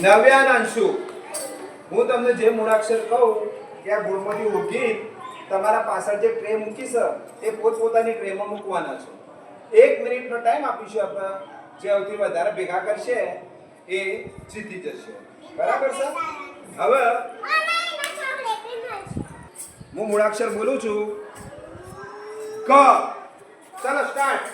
નવ્યા અને અંશુ, હું તમને જે મૂળાક્ષર કહું ત્યાં ગુણમાંથી ઉઠી તમારા પાછળ જે ટ્રે મૂકી છે એ પોતપોતાની ટ્રેમાં મૂકવાના છો. 1 મિનિટનો ટાઈમ આપીશું આપણે. જે સૌથી વધારે ભેગા કરશે એ જીતી જશે. બરાબર છે? હવે હું મૂળાક્ષર બોલું છું. ક. ચાલો સ્ટાર્ટ.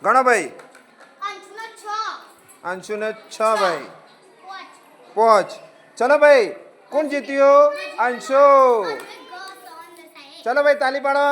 ગણો ભાઈ. અંશુને 6 ભાઈ. 5. ચલો ભાઈ, કોણ જીત્યો? અંશુ. ચલો ભાઈ, તાલી પાડો.